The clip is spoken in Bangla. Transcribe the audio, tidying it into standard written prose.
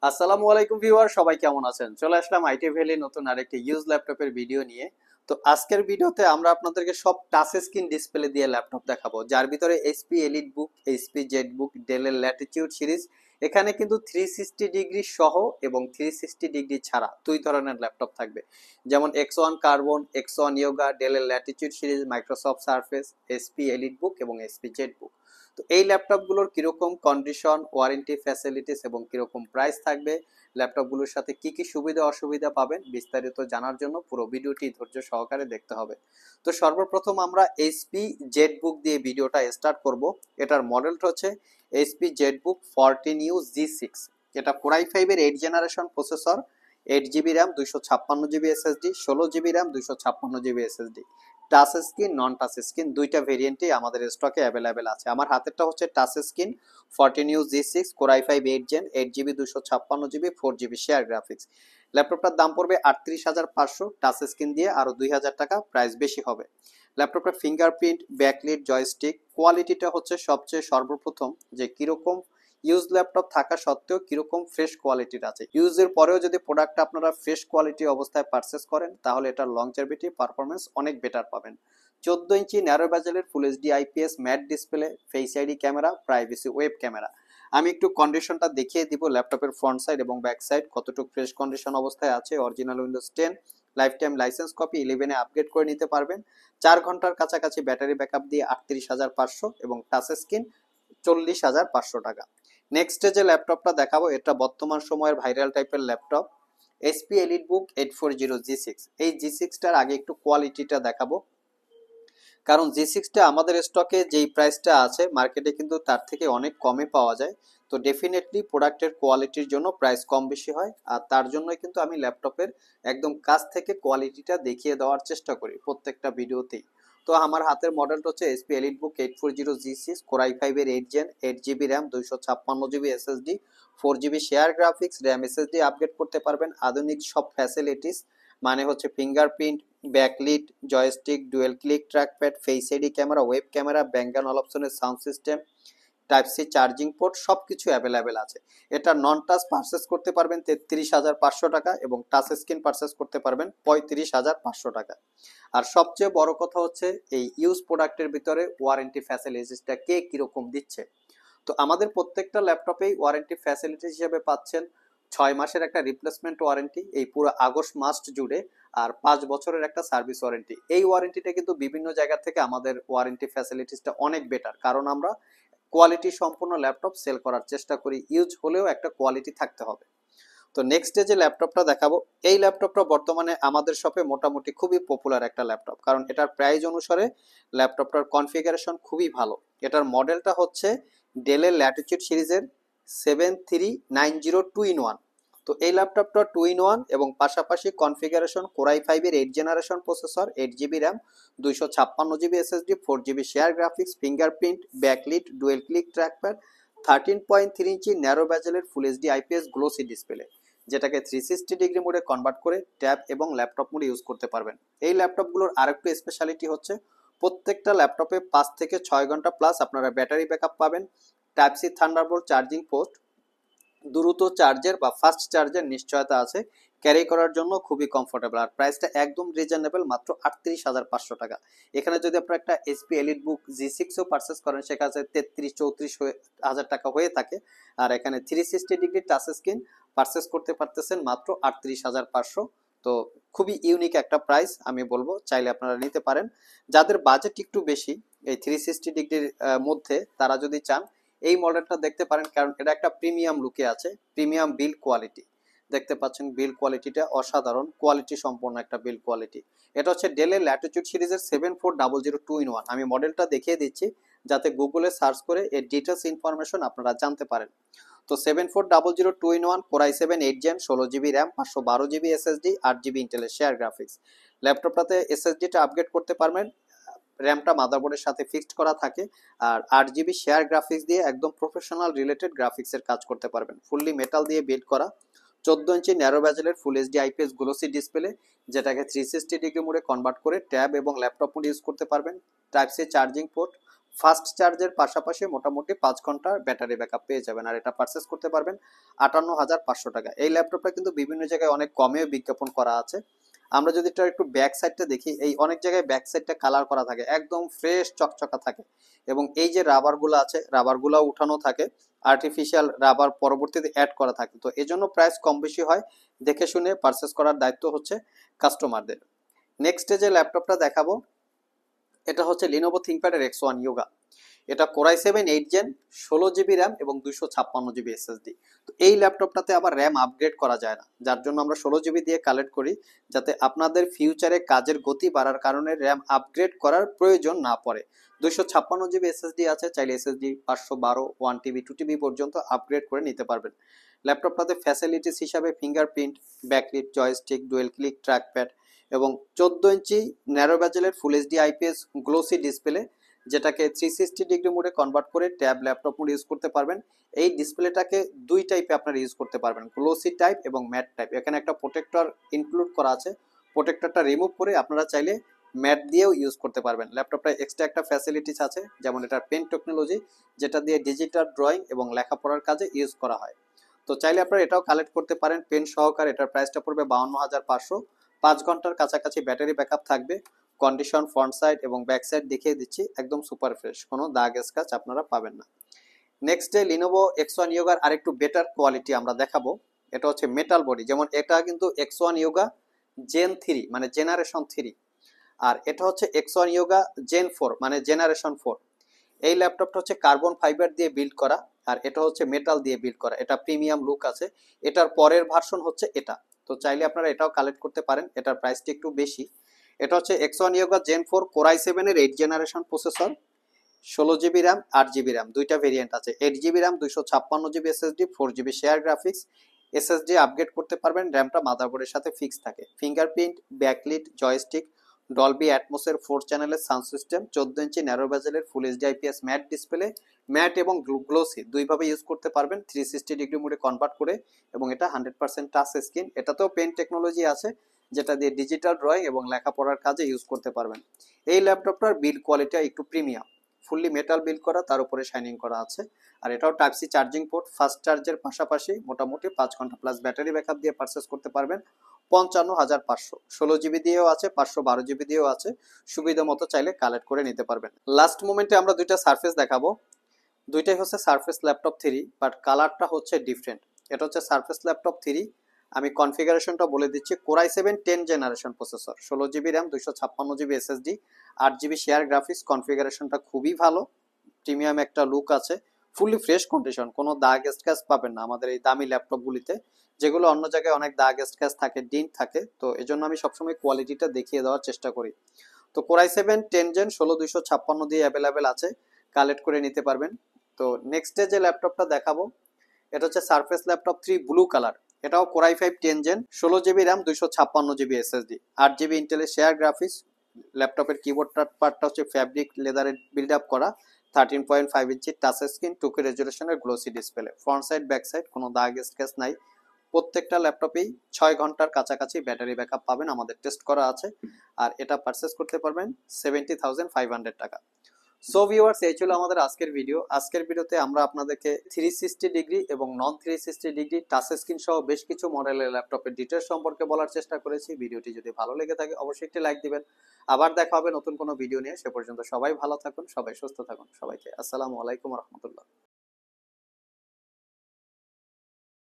আসসালামু আলাইকুম ভিউয়ার, সবাই কেমন আছেন? চলে আসলাম আইটি ভ্যালি নতুন আরেকটি ইউজ ল্যাপটপের ভিডিও নিয়ে। তো আজকের ভিডিওতে আমরা আপনাদেরকে সব টাচ স্ক্রিন ডিসপ্লে দিয়ে ল্যাপটপ দেখাবো, যার ভিতরে HP Elite Book, HP Z Book, ডেলের ল্যাটিটিউড সিরিজ। এখানে কিন্তু 360 ডিগ্রি সহ এবং 360 ডিগ্রি ছাড়া দুই ধরনের ল্যাপটপ থাকবে, যেমন X1 কার্বন, X1 ইয়োগা, ডেলের Latitude series, Microsoft Surface, HP Elite Book এবং এইচপি জেড বুক। তো এই ল্যাপটপগুলোর কিরকম কন্ডিশন, ওয়ারেন্টি, ফ্যাসিলিটিস এবং কিরকম প্রাইস থাকবে, ল্যাপটপগুলোর সাথে কি কি সুবিধা অসুবিধা পাবেন, বিস্তারিত জানার জন্য পুরো ভিডিওটি ধৈর্য সহকারে দেখতে হবে। তো সর্বপ্রথম আমরা এইচপি জেড বুক দিয়ে ভিডিওটা স্টার্ট করব। এটার মডেলটা হচ্ছে এইচপি জেড বুক 14U G6। এটা Core i5-এর 8 generation processor, 8 GB RAM, 256 GB SSD, 16 GB RAM, 256 GB SSD. Touch screen, non touch screen দুইটা ভেরিয়েন্টই আমাদের স্টকে অ্যাভেলেবেল আছে। আমার হাতেরটা হচ্ছে touch screen 14U G6 Core i5 8 gen, 8 GB, 256 GB, 4 GB share graphics. ল্যাপটপটার দাম পড়বে 38,500, টাচ স্ক্রিন দিয়ে আরো 2,000 টাকা প্রাইস বেশি হবে। ল্যাপটপের ফিঙ্গারপ্রিন্ট, ব্যাকলিট, জয়স্টিক কোয়ালিটিটা হচ্ছে সবচেয়ে সর্বপ্রথম, যে কিরকম ইউজ ল্যাপটপ থাকা সত্ত্বেও কিরকম ফ্রেশ কোয়ালিটির আছে। ইউজের পরেও যদি প্রোডাক্টটা আপনারা ফ্রেশ কোয়ালিটি অবস্থায় পারচেস করেন, তাহলে এটার লংজেভিটি পারফরমেন্স অনেক বেটার পাবেন। 14 ইঞ্চি ন্যারো ব্যাজেলের full HD IPS matte display, face ID camera, privacy web camera. আমি একটু কন্ডিশনটা দেখিয়ে দিব, ল্যাপটপের ফ্রন্ট সাইড এবং ব্যাক সাইড কতটুকু ফ্রেশ কন্ডিশন অবস্থায় আছে। Original Windows 10 life time license copy, 11-এ আপগ্রেড করে নিতে পারবেন। 4 ঘন্টার কাছাকাছি ব্যাটারি ব্যাকআপ দিয়ে 38,500 এবং টাচ স্ক্রিন 40,500 টাকা। নেক্সট যে ল্যাপটপটা দেখাবো, এটা বর্তমান সময়ের ভাইরাল টাইপের laptop, HP Elite Book 840G6। এই G6টার আগে একটু কোয়ালিটিটা দেখাবো, কারণ G6টা আমাদের স্টকে যেই প্রাইসটা আছে মার্কেটে কিন্তু তার থেকে অনেক কমে পাওয়া যায়। তো ডেফিনেটলি প্রোডাক্টের কোয়ালিটির জন্য প্রাইস কম বেশি হয়, আর তার জন্যই কিন্তু আমি ল্যাপটপের একদম কাছ থেকে কোয়ালিটিটা দেখিয়ে দেওয়ার চেষ্টা করি প্রত্যেকটা ভিডিওতেই। তো আমার হাতের মডেলটা হচ্ছে HP Elite Book 840G6 Core i5-এর 8 gen, 8 GB RAM, 256 GB SSD, 4 GB share graphics, RAM SSD upgrade করতে পারবেন। আধুনিক সব ফ্যাসিলিটিস, মানে হচ্ছে fingerprint, backlit, joystick, dual click trackpad, face ID camera, web camera, Bang and অল অপশনের sound system, type C charging port সবকিছু অ্যাভেলেবেল আছে। এটা নন টাচ পারচেস করতে পারবেন 33,500 টাকা এবং টাচ স্ক্রিন পারচেস করতে পারবেন 35,500 টাকা। আর সবচেয়ে বড় কথা হচ্ছে এই ইউজ প্রোডাক্টের ভিতরে ওয়ারেন্টি ফ্যাসিলিটিসটা কে কিরকম দিচ্ছে। তো আমাদের প্রত্যেকটা ল্যাপটপেই ওয়ারেন্টি ফ্যাসিলিটি হিসেবে পাচ্ছেন 6 মাসের একটা রিপ্লেসমেন্ট ওয়ারেন্টি এই পুরো আগস্ট মাস জুড়ে, আর 5 বছরের একটা সার্ভিস ওয়ারেন্টি। এই ওয়ারেন্টিটা কিন্তু বিভিন্ন জায়গা থেকে আমাদের ওয়ারেন্টি ফ্যাসিলিটিসটা অনেক বেটার, কারণ আমরা কোয়ালিটি সম্পূর্ণ ল্যাপটপ সেল করার চেষ্টা করি, ইউজ হলেও একটা কোয়ালিটি থাকতে হবে। তো নেক্সট যে ল্যাপটপটা দেখাবো, এই ল্যাপটপটা বর্তমানে আমাদের শপে মোটামুটি খুবই পপুলার একটা ল্যাপটপ, কারণ এটার প্রাইস অনুসারে ল্যাপটপটার কনফিগারেশন খুবই ভালো। এটার মডেলটা হচ্ছে ডেলের ল্যাটিটিউড সিরিজের 7390 2-in-1। তো এই ল্যাপটপটা 2-in-1 এবং পাশাপাশি কনফিগারেশন Core i5-এর 8 generation processor, 8 GB RAM, 256 GB SSD, 4 GB share graphics, fingerprint, backlit, dual click trackpad, 13.3 inch narrow ব্যাজেলের full HD IPS glossy display, যেটাকে 360 ডিগ্রি মোডে কনভার্ট করে ট্যাব এবং ল্যাপটপ মোডে ইউজ করতে পারবেন। এই ল্যাপটপগুলোর আরেকটু স্পেশালিটি হচ্ছে প্রত্যেকটা ল্যাপটপে 5 থেকে 6 ঘন্টা প্লাস আপনারা ব্যাটারি ব্যাকআপ পাবেন। Type C thunderbolt charging port, দ্রুত চার্জের বা ফাস্ট চার্জের নিশ্চয়তা আছে, ক্যারি করার জন্য খুবই কমফোর্টেবল। আর প্রাইসটা একদম রিজনেবল, মাত্র 38,500 টাকা। এখানে যদি আপনার একটা এইচপি এলিট বুক G6ও পারচেস করেন, সেখানে 33-34 হাজার টাকা হয়ে থাকে। আর এখানে 360 ডিগ্রি টাচ স্ক্রিন পারচেস করতে পারতেছেন মাত্র 38,500। তো খুবই ইউনিক একটা প্রাইস, আমি বলবো চাইলে আপনারা নিতে পারেন। যাদের বাজেট একটু বেশি এই 360 ডিগ্রির মধ্যে, তারা যদি চান এই মডেলটা দেখতে পারেন, কারণ এটা একটা প্রিমিয়াম লুকে আছে, প্রিমিয়াম বিল্ড কোয়ালিটি। দেখতে পাচ্ছেন বিল্ড কোয়ালিটিটা অসাধারণ, কোয়ালিটি সম্পন্ন একটা বিল্ড কোয়ালিটি। এটা হচ্ছে ডেলের ল্যাটিটিউড সিরিজের 7400 2-in-1। আমি মডেলটা দেখিয়ে দিচ্ছি যাতে গুগলে সার্চ করে এর ডিটেলস ইনফরমেশন আপনারা জানতে পারেন। তো 7400 2-in-1 Core i7 8 gen, 16 GB RAM, 512 GB SSD, 8 GB ইন্টেলের শেয়ার গ্রাফিক্স। ল্যাপটপটাতে এসএসডিটা আপগ্রেড করতে পারবেন, র্যামটা মাদারবোর্ডের সাথে ফিক্সড করা থাকে। আর 8 জিবি শেয়ার গ্রাফিক্স দিয়ে একদম প্রফেশনাল রিলেটেড গ্রাফিক্সের কাজ করতে পারবেন। ফুললি মেটাল দিয়ে বিল্ড করা, 14 ইঞ্চি ন্যারো ব্যাজেলের full HD IPS glossy display, যেটাকে 360 ডিগ্রি মোডে কনভার্ট করে ট্যাব এবং ল্যাপটপ মোড ইউজ করতে পারবেন। Type C charging port, fast চার্জের পাশাপাশি মোটামুটি 5 ঘন্টার ব্যাটারি ব্যাকআপ পেয়ে যাবেন। আর এটা পারচেস করতে পারবেন 58,500 টাকা। এই ল্যাপটপটা কিন্তু বিভিন্ন জায়গায় অনেক কমেও বিজ্ঞাপন করা আছে। আমরা যদি এটা একটু ব্যাক সাইডটা দেখি, এই অনেক জায়গায় ব্যাক সাইডটা কালার করা থাকে, একদম ফ্রেশ চকচকা থাকে, এবং এই যে রাবারগুলো আছে রাবারগুলো উঠানো থাকে, আর্টিফিশিয়াল রাবার পরবর্তীতে অ্যাড করা থাকে। তো এজন্য প্রাইস কম বেশি হয়, দেখে শুনে পারচেস করার দায়িত্ব হচ্ছে কাস্টমারদের। নেক্সটে যে ল্যাপটপটা দেখাবো এটা হচ্ছে লিনোভো থিংকপ্যাড X1 Yoga। এটা কোরাই 7 8 জেন, 16 জিবি র্যাম এবং 256 জিবি এসএসডি। তো এই ল্যাপটপটাতে আবার র্যাম আপগ্রেড করা যায় না, যার জন্য আমরা 16 জিবি দিয়ে কালেক্ট করি, যাতে আপনাদের ফিউচারে কাজের গতি বাড়ার কারণে র্যাম আপগ্রেড করার প্রয়োজন না পড়ে। 256 জিবি এসএসডি আছে, চাইলে এসএসডি 512 1 টিবি 2 টিবি পর্যন্ত আপগ্রেড করে নিতে পারবেন। ল্যাপটপটাতে ফ্যাসিলিটিস হিসাবে fingerprint, backlit, joystick, dual click trackpad এবং 14 ইঞ্চি ন্যারো ব্যাজেলের full HD IPS glossy display, যেটাকে 360 ডিগ্রি মোডে কনভার্ট করে ট্যাব ল্যাপটপ মোড ইউজ করতে পারবেন। এই ডিসপ্লেটাকে দুই টাইপে আপনারা ইউজ করতে পারবেন, গ্লোসি টাইপ এবং ম্যাট টাইপ। এখানে একটা প্রোটেক্টর ইনক্লুড করা আছে, প্রোটেক্টরটা রিমুভ করে আপনারা চাইলে ম্যাট দিয়েও ইউজ করতে পারবেন। ল্যাপটপটা এক্সট্রা একটা ফ্যাসিলিটিস আছে, যেমন এটার পেন টেকনোলজি, যেটা দিয়ে ডিজিটাল ড্রয়িং এবং লেখাপড়ার কাজে ইউজ করা হয়। তো চাইলে আপনারা এটাও কালেক্ট করতে পারেন পেন সহকারে। এটার প্রাইসটা পড়বে 52,500। 5 ঘন্টার কাছাকাছি ব্যাটারি ব্যাকআপ থাকবে। কন্ডিশন ফ্রন্ট সাইড এবং ব্যাক সাইড দেখিয়ে দিচ্ছি, একদম সুপার ফ্রেশ, কোনো দাগ স্ক্র্যাচ আপনারা পাবেন না। Next day Lenovo X1 Yoga আরেকটু বেটার কোয়ালিটি আমরা দেখাবো। এটা হচ্ছে মেটাল বডি, যেমন এটা কিন্তু X1 Yoga জেন 3 মানে জেনারেশন 3, আর এটা হচ্ছে X1 Yoga জেন 4 মানে জেনারেশন 4। এই ল্যাপটপটা হচ্ছে কার্বন ফাইবার দিয়ে বিল্ড করা, আর এটা হচ্ছে মেটাল দিয়ে বিল্ড করা। এটা প্রিমিয়াম লুক আছে। এটার পরের ভার্সন হচ্ছে এটা। তো চাইলে আপনারা এটাও কালেক্ট করতে পারেন, এটার প্রাইসটা একটু বেশি। এটা হচ্ছে X1 Yoga জেন 4 কোরাই 7 এর 8 generation processor, 16 GB RAM 8 GB RAM, দুইটা ভেরিয়েন্ট আছে। 8 GB RAM, 256 GB SSD, 4 GB share graphics. SSD upgrade করতে পারবেন, র্যামটা মাদারবোর্ডের সাথে ফিক্স থাকে। ফিঙ্গারপ্রিন্ট, ব্যাকলিট, জয়স্টিক, ডলবি অ্যাটমসের 4 চ্যানেলের সাউন্ড সিস্টেম, 14 ইঞ্চি ন্যারো বেজেলের full HD IPS matte display, matte এবং গ্লোসি দুইভাবে ইউজ করতে পারবেন 360 ডিগ্রি মোডে কনভার্ট করে, এবং এটা 100% টাচ স্ক্রিন। এটাতেও পেন টেকনোলজি আছে, যেটা দিয়ে ডিজিটাল ড্রয়িং এবং লেখাপড়ার কাজে ইউজ করতে পারবেন। এই ল্যাপটপটার বিল্ড কোয়ালিটি একটু প্রিমিয়াম, ফুললি মেটাল বিল্ড করা, তার উপরে শাইনিং করা আছে। আর এটাও type C charging port, fast চার্জের পাশাপাশি মোটামুটি 5 ঘন্টা প্লাস ব্যাটারি ব্যাকআপ দিয়ে পারচেস করতে পারবেন 55,500। 16 জিবি দিয়েও আছে, 512 জিবি দিয়েও আছে, সুবিধা মতো চাইলে কালেক্ট করে নিতে পারবেন। লাস্ট মোমেন্টে আমরা দুইটা সারফেস দেখাবো। দুইটাই হচ্ছে সারফেস ল্যাপটপ 3, বাট কালারটা হচ্ছে ডিফারেন্ট। এটা হচ্ছে সারফেস ল্যাপটপ 3। আমি কনফিগারেশনটা বলে দিচ্ছি। Core i 7 10 generation processor, 16 GB RAM, 256 GB SSD, 8 GB share graphics. কনফিগারেশনটা খুবই ভালো, প্রিমিয়াম একটা লুক আছে, ফুললি ফ্রেশ কন্ডিশন, কোনো দাগ স্ক্র্যাচ পাবেন না আমাদের এই দামি ল্যাপটপগুলিতে, যেগুলো অন্য জায়গায় অনেক দাগ স্ক্র্যাচ থাকে, ডিন্ট থাকে। তো এজন্য আমি সবসময় কোয়ালিটিটা দেখিয়ে দেওয়ার চেষ্টা করি। তো কোরাই 7 10 জেন 16256 দিয়ে অ্যাভেলেবেল আছে, কালেক্ট করে নিতে পারবেন। তো নেক্সট ডে যে ল্যাপটপটা দেখাবো এটা হচ্ছে সারফেস ল্যাপটপ 3 ব্লু কালার। এটাও core i 5 10 gen, 16 GB RAM, 256 GB SSD, 8 GB ইন্টেলের শেয়ার গ্রাফিক্স। ল্যাপটপের কিবোর্ডটার পার্টটা হচ্ছে ফ্যাব্রিক লেদারের বিল্ড আপ করা, 13.5 ইঞ্চি টাচ স্ক্রিন, 2K রেজুলেশনের glossy display. Front side back side কোনো দাগ স্ক্র্যাচ নাই। প্রত্যেকটা ল্যাপটপেই 6 ঘন্টার কাছাকাছি ব্যাটারি ব্যাকআপ পাবেন, আমাদের টেস্ট করা আছে। আর এটা পারচেস করতে পারবেন 70,500 টাকা। সো ভিউয়ার্স, এই ছিল আমাদের আজকের ভিডিও। আজকের ভিডিওতে আমরা আপনাদেরকে 360 ডিগ্রি এবং নন 360 ডিগ্রি টাচ স্ক্রিন সহ বেশ কিছু মডেলের ল্যাপটপের ডিটেলস সম্পর্কে বলার চেষ্টা করেছি। ভিডিওটি যদি ভালো লেগে থাকে অবশ্যই একটি লাইক দিবেন। আবার দেখা হবে নতুন কোনো ভিডিও নিয়ে। সে পর্যন্ত সবাই ভালো থাকুন, সবাই সুস্থ থাকুন। সবাইকে আসসালামু আলাইকুম রহমতুল্লাহ।